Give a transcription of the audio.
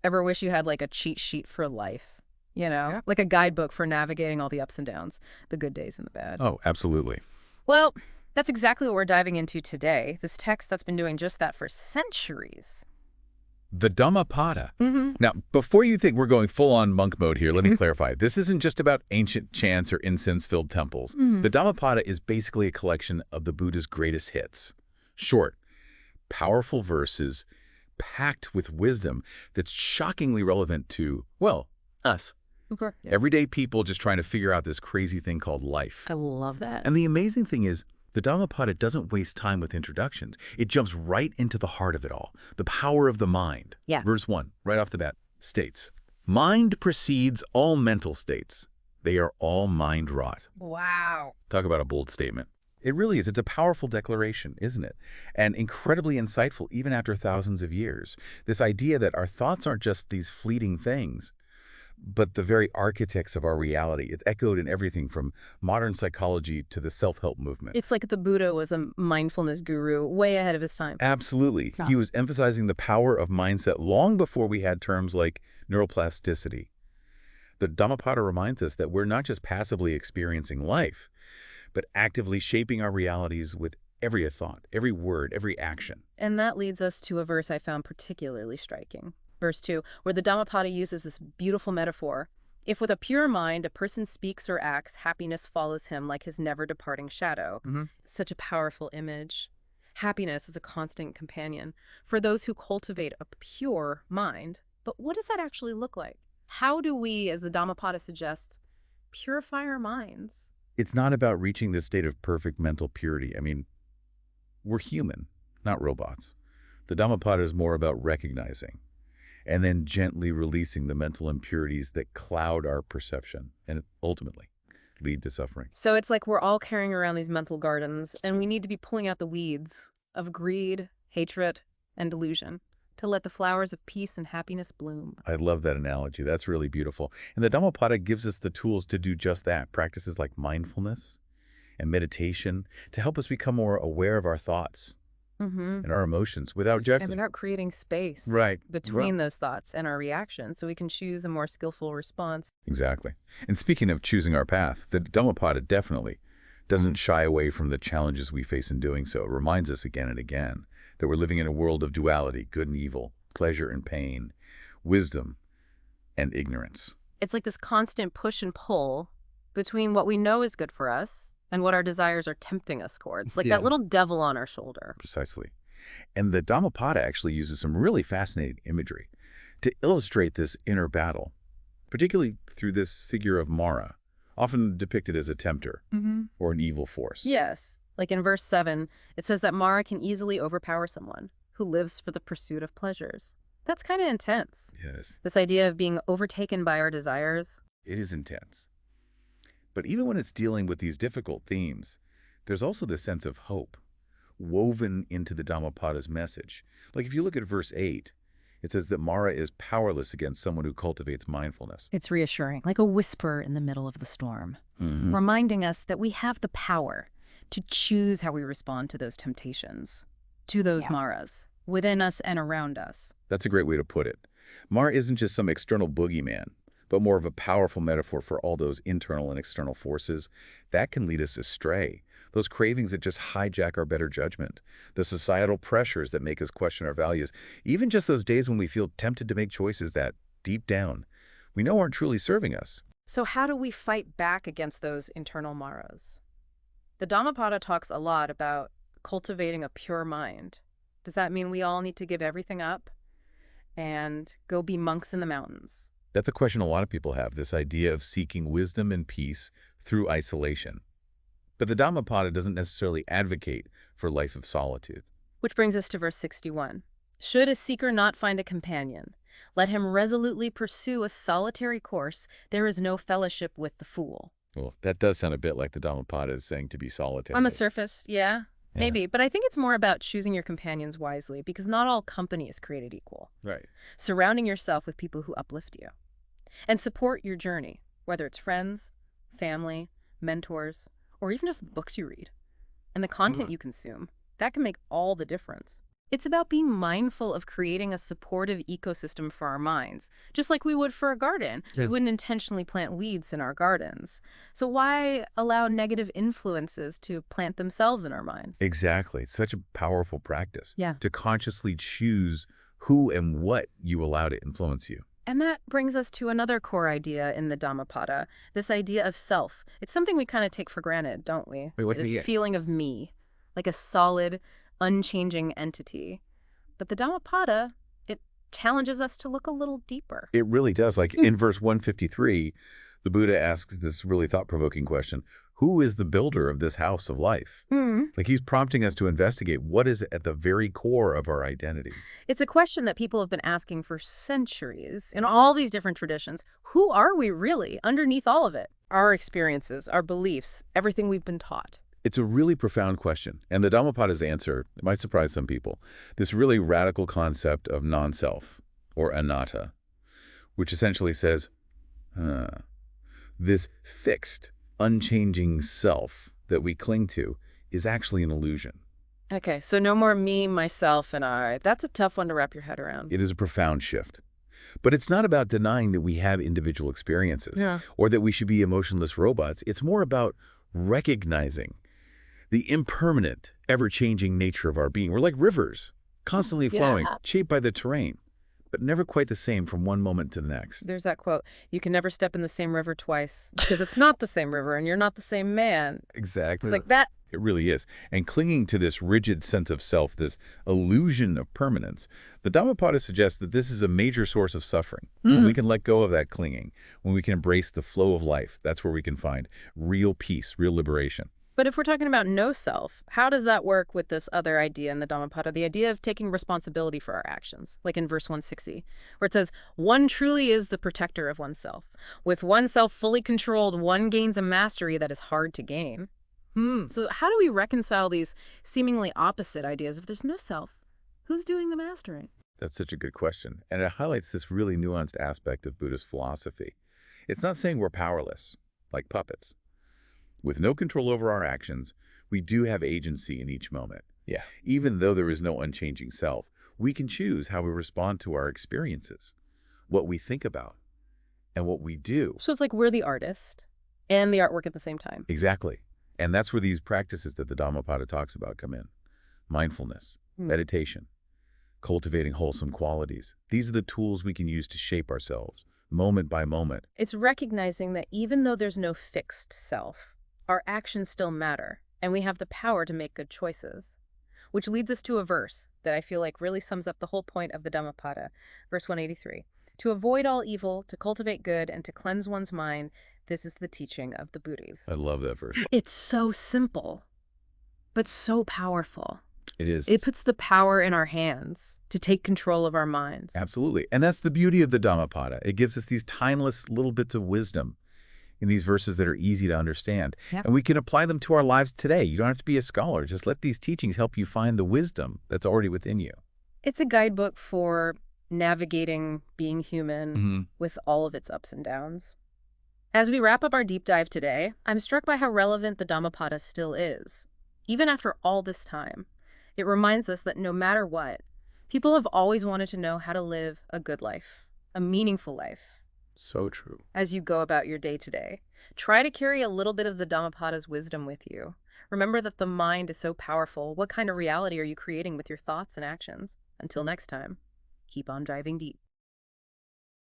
Ever wish you had like a cheat sheet for life? Yeah. Like a guidebook for navigating all the ups and downs, the good days and the bad. Oh, absolutely. Well, that's exactly what we're diving into today. This text that's been doing just that for centuries. The Dhammapada. Mm-hmm. Now, before you think we're going full-on monk mode here, let me clarify. This isn't just about ancient chants or incense-filled temples. Mm-hmm. The Dhammapada is basically a collection of the Buddha's greatest hits. Short, powerful verses packed with wisdom that's shockingly relevant to, well, us. Okay. Everyday people just trying to figure out this crazy thing called life. I love that. And the amazing thing is, the Dhammapada doesn't waste time with introductions. It jumps right into the heart of it all, the power of the mind. Yeah. Verse 1, right off the bat, states, "Mind precedes all mental states. They are all mind-wrought." Wow. Talk about a bold statement. It really is. It's a powerful declaration, isn't it? And incredibly insightful even after thousands of years. This idea that our thoughts aren't just these fleeting things, but the very architects of our reality. It's echoed in everything from modern psychology to the self-help movement. It's like the Buddha was a mindfulness guru way ahead of his time. Absolutely. Yeah. He was emphasizing the power of mindset long before we had terms like neuroplasticity. The Dhammapada reminds us that we're not just passively experiencing life, but actively shaping our realities with every thought, every word, every action. And that leads us to a verse I found particularly striking. Verse 2, where the Dhammapada uses this beautiful metaphor. If with a pure mind a person speaks or acts, happiness follows him like his never-departing shadow. Mm-hmm. Such a powerful image. Happiness is a constant companion for those who cultivate a pure mind. But what does that actually look like? How do we, as the Dhammapada suggests, purify our minds? It's not about reaching this state of perfect mental purity. I mean, we're human, not robots. The Dhammapada is more about recognizing and then gently releasing the mental impurities that cloud our perception and ultimately lead to suffering. So it's like we're all carrying around these mental gardens, and we need to be pulling out the weeds of greed, hatred, and delusion to let the flowers of peace and happiness bloom. I love that analogy. That's really beautiful. And the Dhammapada gives us the tools to do just that. Practices like mindfulness and meditation to help us become more aware of our thoughts and our emotions without And judging. without creating space Right. between those thoughts and our reactions, so we can choose a more skillful response. Exactly. And speaking of choosing our path, the Dhammapada definitely doesn't shy away from the challenges we face in doing so. It reminds us again and again that we're living in a world of duality, good and evil, pleasure and pain, wisdom and ignorance. It's like this constant push and pull between what we know is good for us and what our desires are tempting us towards, like Yeah. that little devil on our shoulder. Precisely. And the Dhammapada actually uses some really fascinating imagery to illustrate this inner battle, particularly through this figure of Mara, often depicted as a tempter or an evil force. Yes. Like in verse 7, it says that Mara can easily overpower someone who lives for the pursuit of pleasures. That's kind of intense. Yes, This idea of being overtaken by our desires. it is intense. But even when it's dealing with these difficult themes, there's also this sense of hope woven into the Dhammapada's message. Like if you look at verse 8, it says that Mara is powerless against someone who cultivates mindfulness. It's reassuring, like a whisper in the middle of the storm, Mhm. reminding us that we have the power to choose how we respond to those temptations, to those Maras, within us and around us. That's a great way to put it. Mara isn't just some external boogeyman, but more of a powerful metaphor for all those internal and external forces that can lead us astray. Those cravings that just hijack our better judgment, the societal pressures that make us question our values, even just those days when we feel tempted to make choices that, deep down, we know aren't truly serving us. So how do we fight back against those internal Maras? The Dhammapada talks a lot about cultivating a pure mind. Does that mean we all need to give everything up and go be monks in the mountains? That's a question a lot of people have, this idea of seeking wisdom and peace through isolation. But the Dhammapada doesn't necessarily advocate for a life of solitude. Which brings us to verse 61. Should a seeker not find a companion, let him resolutely pursue a solitary course. There is no fellowship with the fool. Well, that does sound a bit like the Dhammapada is saying to be solitary. On the surface, yeah, maybe. But I think it's more about choosing your companions wisely, because not all company is created equal. Right. Surrounding yourself with people who uplift you and support your journey, whether it's friends, family, mentors, or even just the books you read and the content you consume. That can make all the difference. It's about being mindful of creating a supportive ecosystem for our minds, just like we would for a garden. We Yeah. wouldn't intentionally plant weeds in our gardens. So why allow negative influences to plant themselves in our minds? Exactly. It's such a powerful practice Yeah. to consciously choose who and what you allow to influence you. And that brings us to another core idea in the Dhammapada, this idea of self. It's something we kind of take for granted, don't we? Wait, what do you This get? feeling of me, like a solid, unchanging entity. But the Dhammapada, it challenges us to look a little deeper. It really does. Like in verse 153, the Buddha asks this really thought-provoking question: who is the builder of this house of life? Like he's prompting us to investigate what is at the very core of our identity. It's a question that people have been asking for centuries in all these different traditions. Who are we really underneath all of it? Our experiences, our beliefs, everything we've been taught. It's a really profound question, and the Dhammapada's answer it might surprise some people. This really radical concept of non-self, or anatta, which essentially says, this fixed, unchanging self that we cling to is actually an illusion. Okay, so no more me, myself, and I. That's a tough one to wrap your head around. It is a profound shift. But it's not about denying that we have individual experiences Yeah. or that we should be emotionless robots. It's more about recognizing the impermanent, ever-changing nature of our being. We're like rivers, constantly flowing, shaped by the terrain, but never quite the same from one moment to the next. There's that quote, you can never step in the same river twice because it's not the same river and you're not the same man. Exactly. It's like that. It really is. And clinging to this rigid sense of self, this illusion of permanence, the Dhammapada suggests that this is a major source of suffering. When we can let go of that clinging, when we can embrace the flow of life, that's where we can find real peace, real liberation. But if we're talking about no self, how does that work with this other idea in the Dhammapada, the idea of taking responsibility for our actions, like in verse 160, where it says, one truly is the protector of oneself. With oneself fully controlled, one gains a mastery that is hard to gain. So how do we reconcile these seemingly opposite ideas if there's no self? Who's doing the mastering? That's such a good question. And it highlights this really nuanced aspect of Buddhist philosophy. It's not saying we're powerless, like puppets. With no control over our actions, we do have agency in each moment. Yeah. Even though there is no unchanging self, we can choose how we respond to our experiences, what we think about, and what we do. So it's like we're the artist and the artwork at the same time. Exactly. And that's where these practices that the Dhammapada talks about come in. Mindfulness, meditation, cultivating wholesome qualities. These are the tools we can use to shape ourselves, moment by moment. It's recognizing that even though there's no fixed self, our actions still matter, and we have the power to make good choices. Which leads us to a verse that I feel like really sums up the whole point of the Dhammapada, verse 183. To avoid all evil, to cultivate good, and to cleanse one's mind, this is the teaching of the Buddhas. I love that verse. It's so simple, but so powerful. It is. It puts the power in our hands to take control of our minds. Absolutely. And that's the beauty of the Dhammapada. It gives us these timeless little bits of wisdom in these verses that are easy to understand. Yep. And we can apply them to our lives today. You don't have to be a scholar. Just let these teachings help you find the wisdom that's already within you. It's a guidebook for navigating being human with all of its ups and downs. As we wrap up our deep dive today, I'm struck by how relevant the Dhammapada still is. Even after all this time, it reminds us that no matter what, people have always wanted to know how to live a good life, a meaningful life. So true. As you go about your day today, try to carry a little bit of the Dhammapada's wisdom with you. Remember that the mind is so powerful. What kind of reality are you creating with your thoughts and actions? Until next time, keep on driving deep.